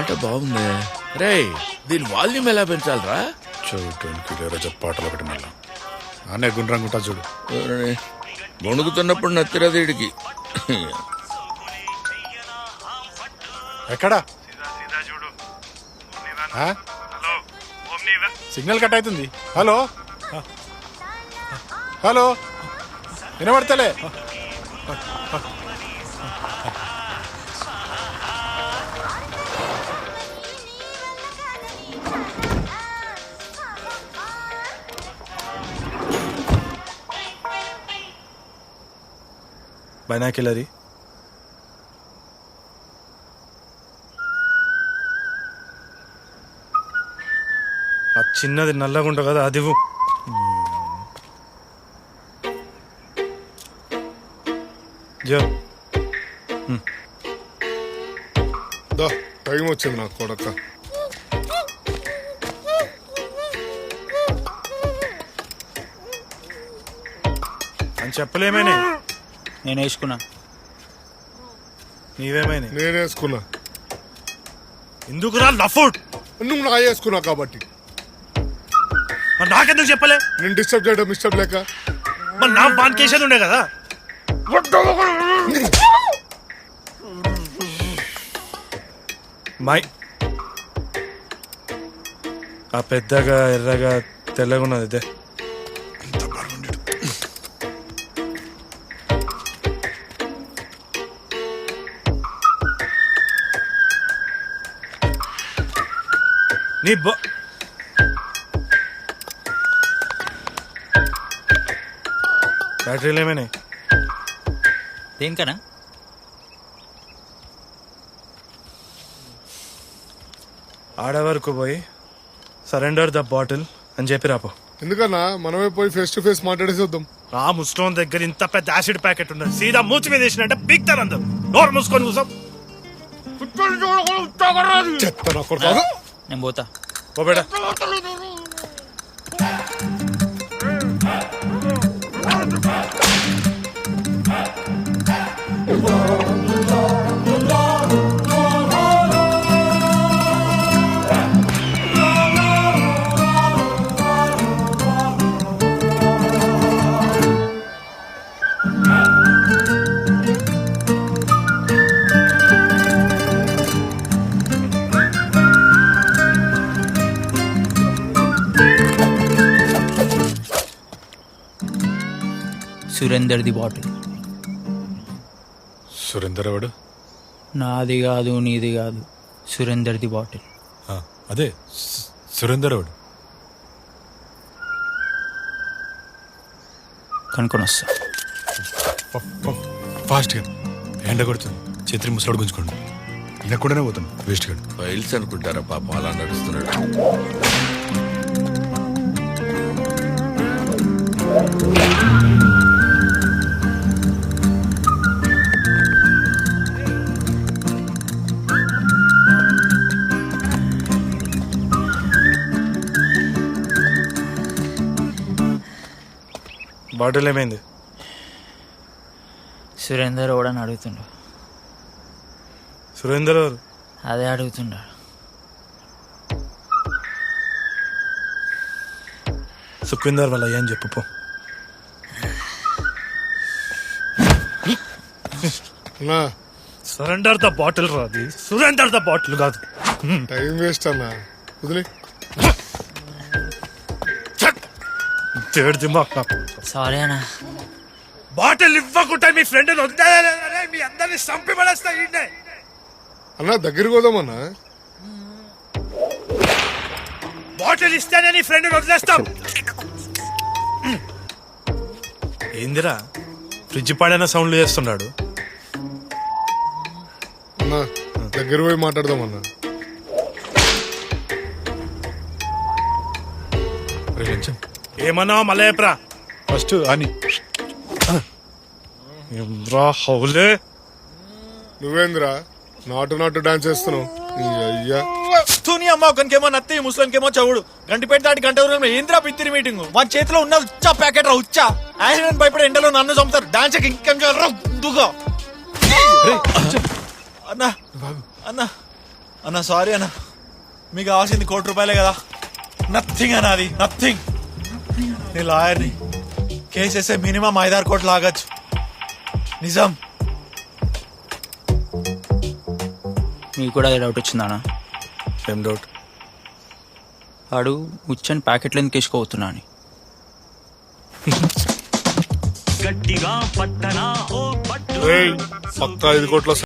పాట బాగుంది రే. దీని వాల్యూమ్ ఎలా పెంచాలరా? చూడటానికి రజ పాటలు ఒకటి మళ్ళా అనే గుండ్రంగుంటా చూడు. గొణుకుతున్నప్పుడు నత్తిరదీడికి. ఎక్కడా సిగ్నల్ కట్ అవుతుంది. హలో హలో వినబడతలే. బైనాకిలరీ ఆ చిన్నది నల్లగుంట కదా అది జో టైం వచ్చింది నాకు కొడక. అని చెప్పలేమేనే. నేను వేసుకున్నా. నీవేమైనా నేను వేసుకున్నా. ఎందుకురా లఫుడ్? నువ్వు నా వేసుకున్నా కాబట్టి మరి నాకెందుకు చెప్పలే? నేను డిస్టర్బ్ చేయడం ఇష్టం లేక. మరి నా బాన్ కేసేది ఉండే కదా. మై ఆ పెద్దగా ఎర్రగా తెల్లగా ఉన్నది ఇదే. నీ బ్యాటరీలు ఏమైనాయి? దేనికనా? ఆడవరకు పోయి సరెండర్ ద బాటిల్ అని చెప్పి రాపో. ఎందుకన్నా మనమే పోయి ఫేస్ టు ఫేస్ మాట్లాడేసి వద్దాం. ఆ ముస్లోన్ దగ్గర ఇంత పెద్ద యాసిడ్ ప్యాకెట్ ఉన్నది. సీదా మూతి మీద వేసినట్టే పీక్తారు అందరు. నోరు మూసుకొని కూసాం. నేను పోతా. ఓ బేట సురేందర్ ది బాటిల్. సురేందర్ ఎవడు? నాది కాదు, నీది కాదు, సురేందర్ ది బాటిల్. అదే సురేందర్ ఎవడు? కనుక్కొని వస్తా. ఫాస్ట్గా ఎండ కొడుతుంది. చేతిని ముసలాడు గుంజుకోండి. ఈయన కూడానే పోతాను వేస్ట్ గాడు. ఫైల్స్ అనుకుంటారా పాపం అలా నడుస్తున్నాడు. బాటిల్ ఏమైంది? సురేందర్ ఓడని అడుగుతుండు. సురేందర్ ఎవరు? అదే అడుగుతుండాడు. సుఖవిందర్ వల్ల ఏం చెప్పు పో. సరెండర్ ద బాటిల్ రాది, సురేందర్ ద బాటిల్ కాదు. టైం వేస్ట్ అన్నా, వదిలే. సారీ అన్నా. బాటిల్ ఇవ్వకుంటే మీ ఫ్రెండ్ మీ అందరినీ చంపి పడేస్తా. అన్నా దగ్గరికి పోదామన్నా. బాటిల్ ఇస్తేనే నీ ఫ్రెండ్ వదిలేస్తాం. ఏందిరా ఫ్రిడ్జ్ పాడైన సౌండ్లు చేస్తున్నాడు? అన్నా దగ్గర పోయి మాట్లాడదామన్నా. ఏమన్నా మలయప్రా ఫస్ట్ అని హౌలే. నువ్వేంద్రా నాటు డాన్స్ చేస్తున్నావు? అయ్యా తుని అమ్మ ఒకనికేమో నత్తి, ముసలికేమో చవుడు. గంటిపేట దాటి గంట దూరంలో ఏంద్రా పిత్తిరి మీటింగ్. మన చేతిలో ఉన్న ఉచ్చా ప్యాకెట్ రా ఉచ్చా. ఆయన భయపడే ఎండలో నన్ను చంపుతారు. డాన్స్ ఇంకేం చేయాలరా ముందుగా. అన్నా అన్నా అన్న సారీ అన్న మీకు కావాల్సింది ₹1,00,00,000 కదా. నథింగ్ అన్న, అది నథింగ్. నేను లాయర్ని, కేసేస్తే మినిమం 5-6 కోట్లు లాగచ్చు. నిజం. నీకు కూడా అదే డౌట్ వచ్చిందానా? ఏం డౌట్? వాడు ఉచ్చని ప్యాకెట్లు ఎందుకు వేసుకోబోతున్నా అని. రేయ్, పక్కా 5 కోట్ల